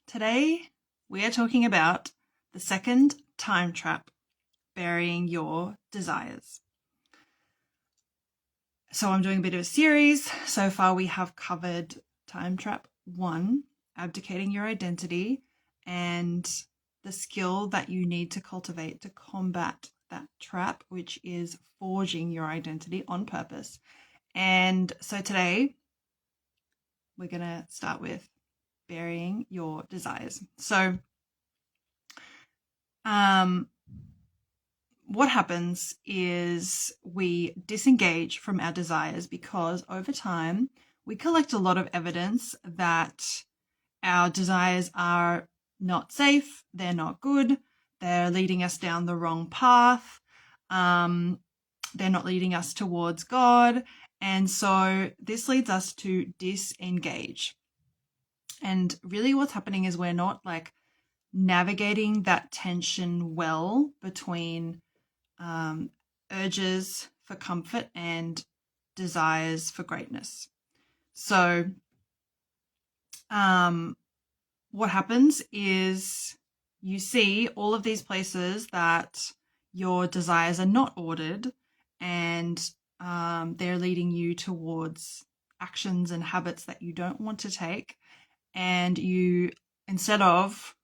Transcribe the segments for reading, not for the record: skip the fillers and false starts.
Today we are talking about the second time trap, burying your desires. So I'm doing a bit of a series. So far we have covered time trap 1, abdicating your identity, and the skill that you need to cultivate to combat that trap, which is forging your identity on purpose. And so today we're going to start with burying your desires. So what happens is we disengage from our desires because over time we collect a lot of evidence that our desires are not safe, they're not good, they're leading us down the wrong path, they're not leading us towards God. And so this leads us to disengage. And really what's happening is we're not navigating that tension well between urges for comfort and desires for greatness. So what happens is you see all of these places that your desires are not ordered, and they're leading you towards actions and habits that you don't want to take. And you, instead of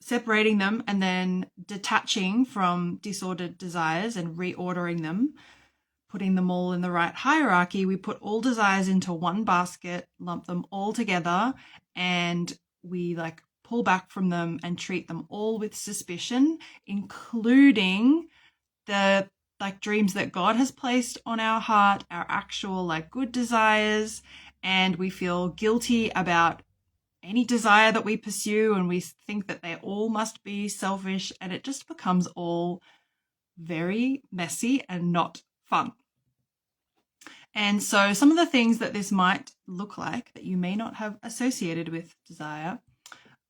separating them and then detaching from disordered desires and reordering them, putting them all in the right hierarchy, we put all desires into one basket, lump them all together, and we pull back from them and treat them all with suspicion, including the dreams that God has placed on our heart, our actual good desires, and we feel guilty about any desire that we pursue, and we think that they all must be selfish, and it just becomes all very messy and not fun. And so some of the things that this might look like that you may not have associated with desire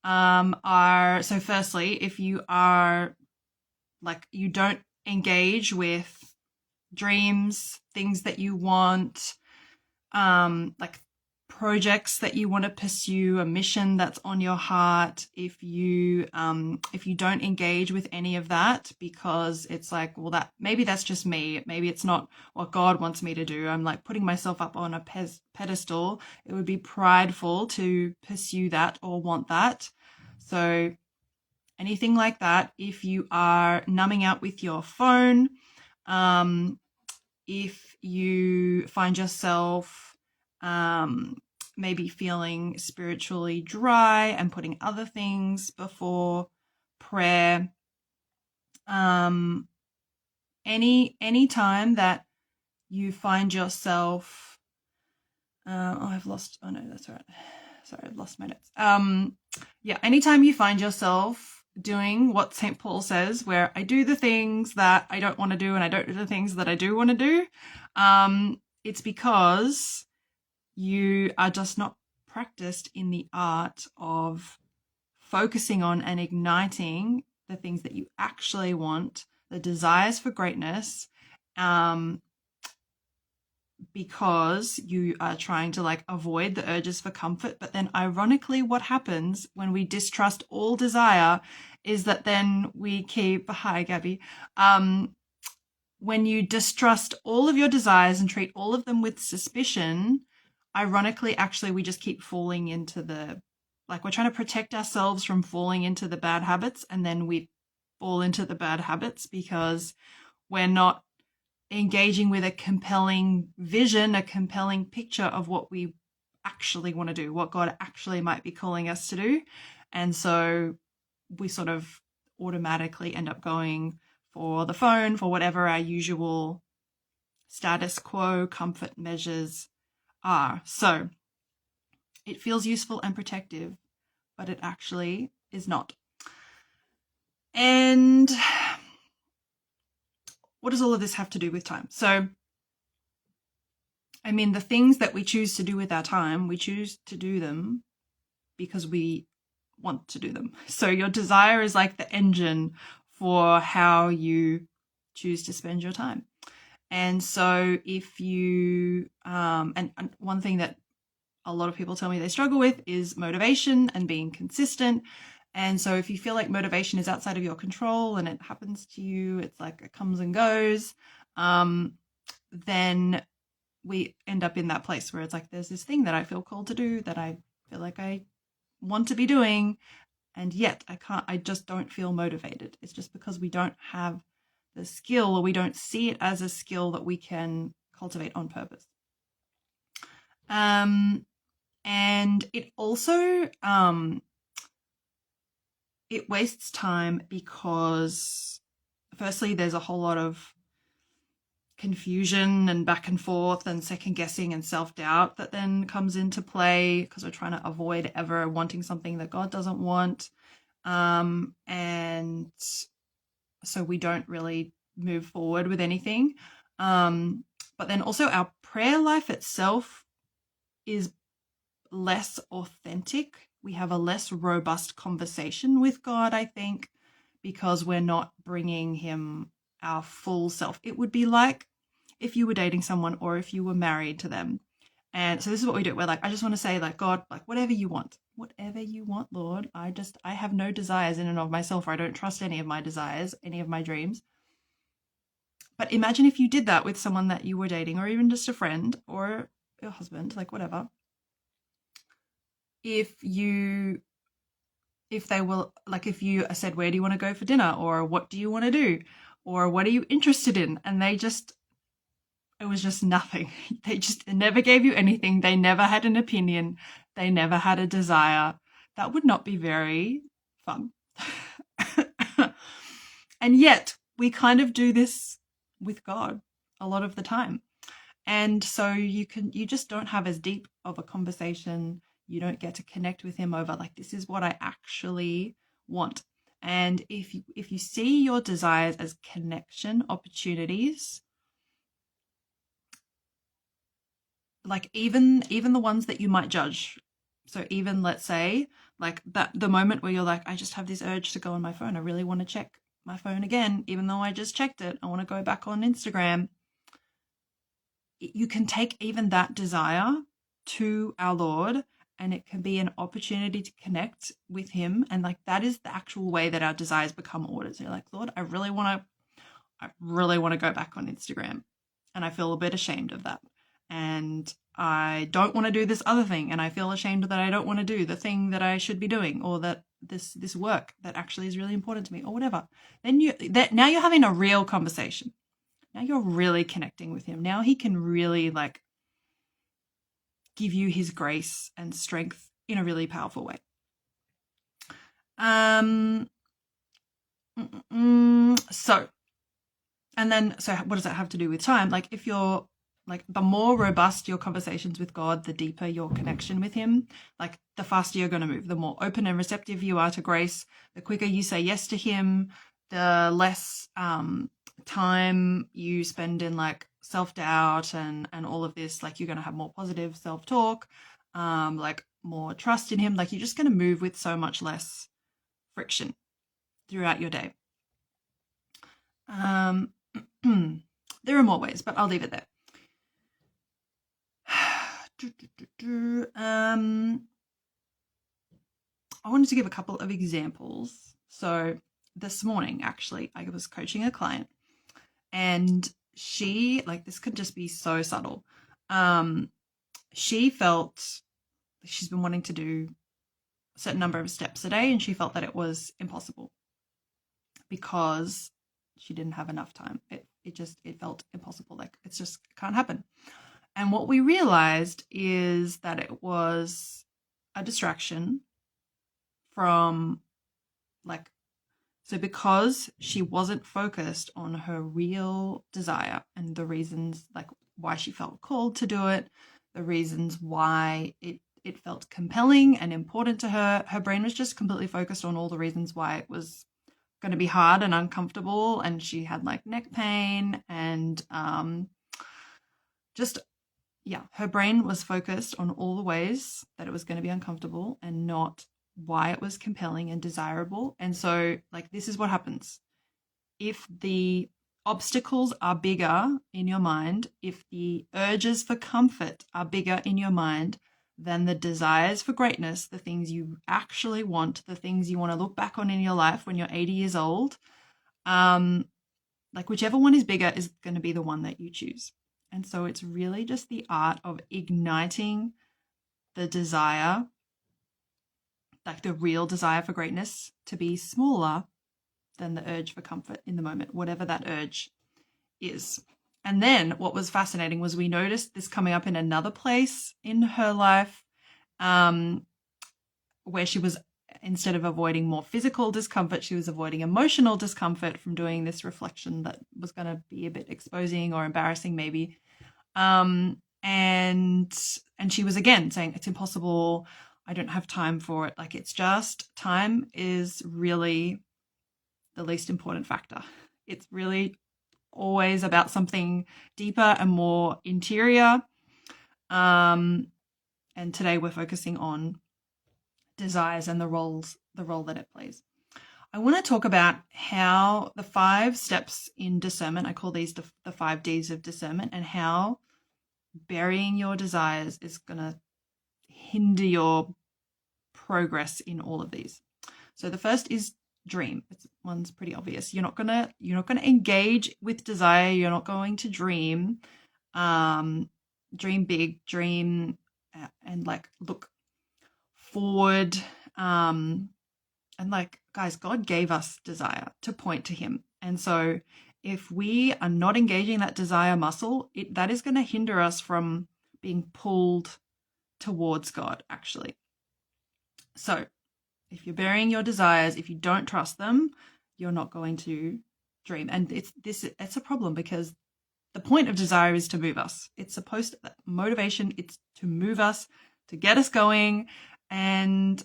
are, so firstly, if you are you don't engage with dreams, things that you want, projects that you want to pursue, a mission that's on your heart, if you don't engage with any of that because it's that maybe that's just me, maybe it's not what God wants me to do, I'm putting myself up on a pedestal, it would be prideful to pursue that or want that. So anything like that, if you are numbing out with your phone, if you find yourself maybe feeling spiritually dry and putting other things before prayer, any time that you find yourself, I've lost my notes. Anytime you find yourself doing what St. Paul says, where I do the things that I don't want to do and I don't do the things that I do want to do, it's because you are just not practiced in the art of focusing on and igniting the things that you actually want, the desires for greatness, because you are trying to avoid the urges for comfort. But then ironically, what happens when we distrust all desire is that then we keep, hi Gabby, when you distrust all of your desires and treat all of them with suspicion, ironically, actually, we just keep falling into we're trying to protect ourselves from falling into the bad habits, and then we fall into the bad habits because we're not engaging with a compelling vision, a compelling picture of what we actually want to do, what God actually might be calling us to do. And so we sort of automatically end up going for the phone, for whatever our usual status quo comfort measures are. So it feels useful and protective, but it actually is not. And what does all of this have to do with time? So, the things that we choose to do with our time, we choose to do them because we want to do them. So your desire is like the engine for how you choose to spend your time. And so if you, and one thing that a lot of people tell me they struggle with is motivation and being consistent. And so if you feel like motivation is outside of your control and it happens to you, it's like it comes and goes, then we end up in that place where it's like there's this thing that I feel called to do that I feel like I want to be doing, and yet I just don't feel motivated. It's just because we don't have the skill, or we don't see it as a skill that we can cultivate on purpose. And it also it wastes time because firstly there's a whole lot of confusion and back and forth and second guessing and self-doubt that then comes into play because we're trying to avoid ever wanting something that God doesn't want. And so we don't really move forward with anything. But then also our prayer life itself is less authentic. We have a less robust conversation with God, I think, because we're not bringing him our full self. It would be like if you were dating someone or if you were married to them. And so this is what we do. We're like, I just want to say, like, God, like whatever you want, Lord. I have no desires in and of myself, or I don't trust any of my desires, any of my dreams. But imagine if you did that with someone that you were dating, or even just a friend or your husband, like whatever. If they were like, if you said, where do you want to go for dinner? Or what do you want to do? Or what are you interested in? And it was just nothing. They just never gave you anything. They never had an opinion. They never had a desire. That would not be very fun. And yet we kind of do this with God a lot of the time. And so you just don't have as deep of a conversation. You don't get to connect with him over like, this is what I actually want. And if you see your desires as connection opportunities, like even the ones that you might judge. So even let's say like that the moment where you're like, I just have this urge to go on my phone. I really want to check my phone again, even though I just checked it. I want to go back on Instagram. You can take even that desire to our Lord, and it can be an opportunity to connect with him. And like that is the actual way that our desires become orders. You're like, Lord, I really want to go back on Instagram, and I feel a bit ashamed of that. And I don't want to do this other thing, and I feel ashamed that I don't want to do the thing that I should be doing, or that this work that actually is really important to me, or whatever. Then now you're having a real conversation. Now you're really connecting with him. Now he can really like give you his grace and strength in a really powerful way. So what does that have to do with time? Like if you're like, the more robust your conversations with God, the deeper your connection with him, like the faster you're going to move, the more open and receptive you are to grace, the quicker you say yes to him, the less time you spend in like self-doubt and all of this. Like you're going to have more positive self-talk, like more trust in him. Like you're just going to move with so much less friction throughout your day. There are more ways, but I'll leave it there. I wanted to give a couple of examples. So this morning, actually, I was coaching a client, and she, like, this could just be so subtle. She felt she's been wanting to do a certain number of steps a day, and she felt that it was impossible because she didn't have enough time. It felt impossible. Like it's just can't happen. And what we realized is that it was a distraction from so because she wasn't focused on her real desire and the reasons like why she felt called to do it, the reasons why it felt compelling and important to her, her brain was just completely focused on all the reasons why it was going to be hard and uncomfortable. And she had like neck pain and her brain was focused on all the ways that it was going to be uncomfortable and not why it was compelling and desirable. And so like this is what happens. If the obstacles are bigger in your mind, if the urges for comfort are bigger in your mind then the desires for greatness, the things you actually want, the things you want to look back on in your life when you're 80 years old, like whichever one is bigger is going to be the one that you choose. And so it's really just the art of igniting the desire, like the real desire for greatness, to be smaller than the urge for comfort in the moment, whatever that urge is. And then what was fascinating was we noticed this coming up in another place in her life, where she was, instead of avoiding more physical discomfort, she was avoiding emotional discomfort from doing this reflection that was going to be a bit exposing or embarrassing maybe. And she was again saying, it's impossible, I don't have time for it. Like, it's just, time is really the least important factor. It's really always about something deeper and more interior. And today we're focusing on desires and the role that it plays. I want to talk about how the 5 steps in discernment, I call these the 5 Ds of discernment, and how burying your desires is going to hinder your progress in all of these. So the first is dream. One's pretty obvious. You're not gonna engage with desire. You're not going to dream. Dream big. Dream and like look forward. And like, guys, God gave us desire to point to Him, and so if we are not engaging that desire muscle, that is going to hinder us from being pulled towards God, actually. So if you're burying your desires, if you don't trust them, you're not going to dream. And it's a problem, because the point of desire is to move us. It's supposed to, motivation, it's to move us, to get us going. And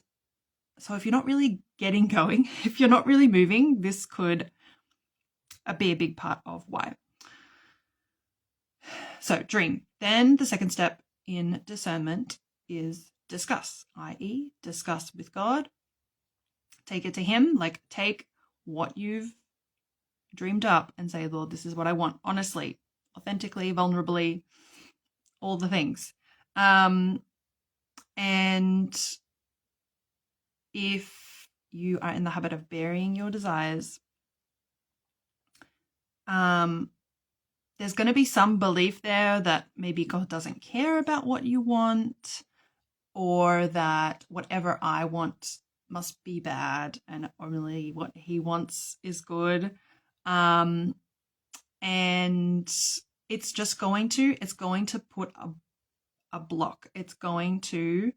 so if you're not really getting going, if you're not really moving, this could be a big part of why. So dream. Then the second step in discernment is discuss, i.e. discuss with God. Take it to Him, like take what you've dreamed up and say, Lord, this is what I want, honestly, authentically, vulnerably, all the things. And if you are in the habit of burying your desires, there's going to be some belief there that maybe God doesn't care about what you want, or that whatever I want must be bad and only what He wants is good. And it's just going to put a block. It's going to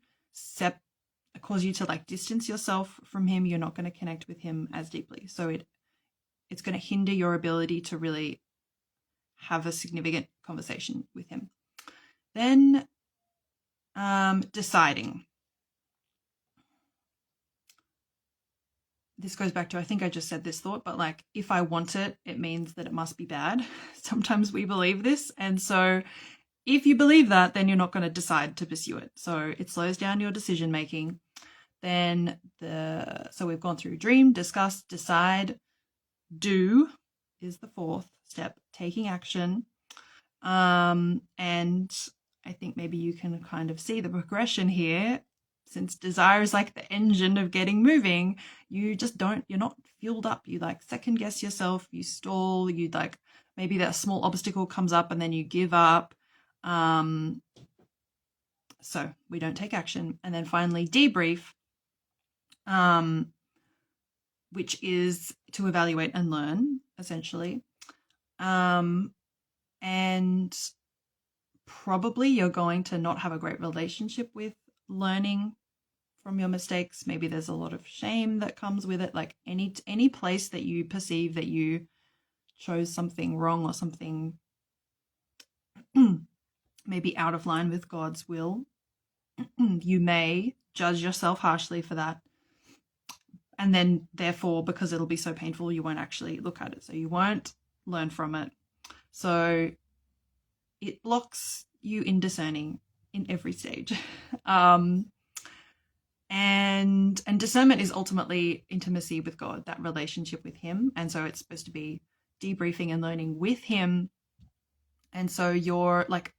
cause you to like distance yourself from Him. You're not going to connect with Him as deeply. So it's going to hinder your ability to really have a significant conversation with Him. Then deciding. This goes back to, I think I just said this thought, but like, if I want it, it means that it must be bad. Sometimes we believe this. And so if you believe that, then you're not going to decide to pursue it. So it slows down your decision making. Then so we've gone through dream, discuss, decide, do is the 4th step, taking action. And I think maybe you can kind of see the progression here. Since desire is like the engine of getting moving, you're not fueled up. You like second guess yourself, you stall, you like, maybe that small obstacle comes up and then you give up. So we don't take action. And then finally debrief, which is to evaluate and learn, essentially. And probably you're going to not have a great relationship with learning from your mistakes. Maybe there's a lot of shame that comes with it. Like any place that you perceive that you chose something wrong or something maybe out of line with God's will, you may judge yourself harshly for that. And then therefore, because it'll be so painful, you won't actually look at it. So you won't learn from it. So it blocks you in discerning in every stage. And discernment is ultimately intimacy with God, that relationship with Him. And so it's supposed to be debriefing and learning with Him. And so you're like,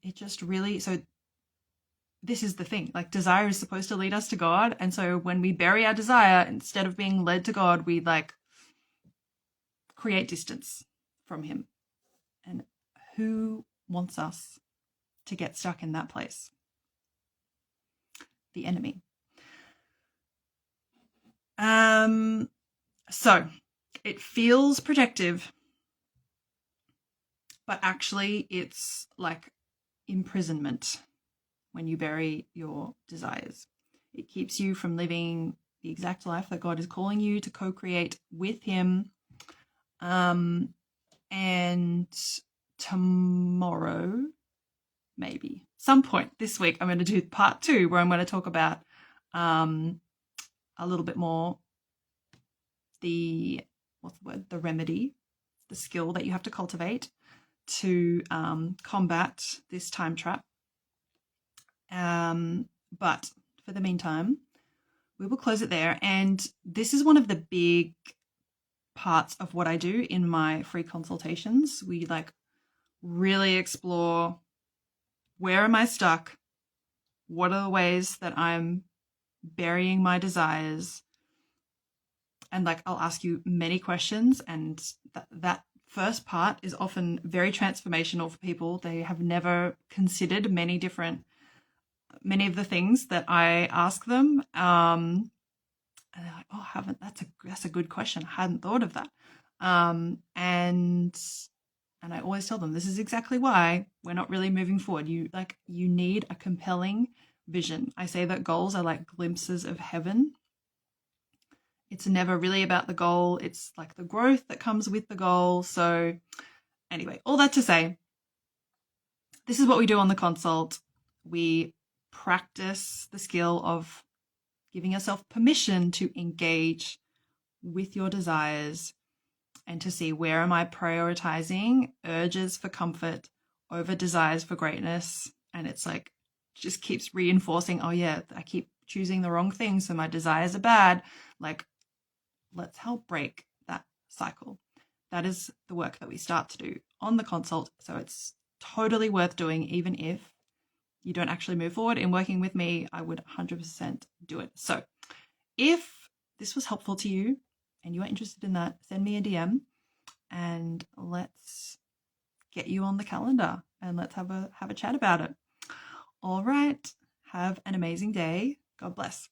it just really, so this is the thing. Like, desire is supposed to lead us to God. And so when we bury our desire, instead of being led to God, we like create distance from him. And who wants us to get stuck in that place? The enemy. So it feels protective, but actually it's like imprisonment when you bury your desires. It keeps you from living the exact life that God is calling you to co-create with him. And tomorrow, maybe some point this week, I'm going to do part 2 where I'm going to talk about a little bit more the remedy, the skill that you have to cultivate to combat this time trap. But for the meantime, we will close it there. And this is one of the big parts of what I do in my free consultations. We like really explore, where am I stuck? What are the ways that I'm burying my desires? And like, I'll ask you many questions, and that first part is often very transformational for people. They have never considered many of the things that I ask them. And they're like, oh, that's a good question. I hadn't thought of that. And I always tell them, this is exactly why we're not really moving forward. You need a compelling vision. I say that goals are like glimpses of heaven. It's never really about the goal. It's like the growth that comes with the goal. So anyway, all that to say, this is what we do on the consult. We practice the skill of giving yourself permission to engage with your desires and to see, where am I prioritizing urges for comfort over desires for greatness? And it's like, just keeps reinforcing, oh yeah, I keep choosing the wrong thing, so my desires are bad. Like, let's help break that cycle. That is the work that we start to do on the consult. So it's totally worth doing. Even if you don't actually move forward in working with me, I would 100% do it. So if this was helpful to you and you are interested in that, send me a DM and let's get you on the calendar and let's have a chat about it. All right. Have an amazing day. God bless.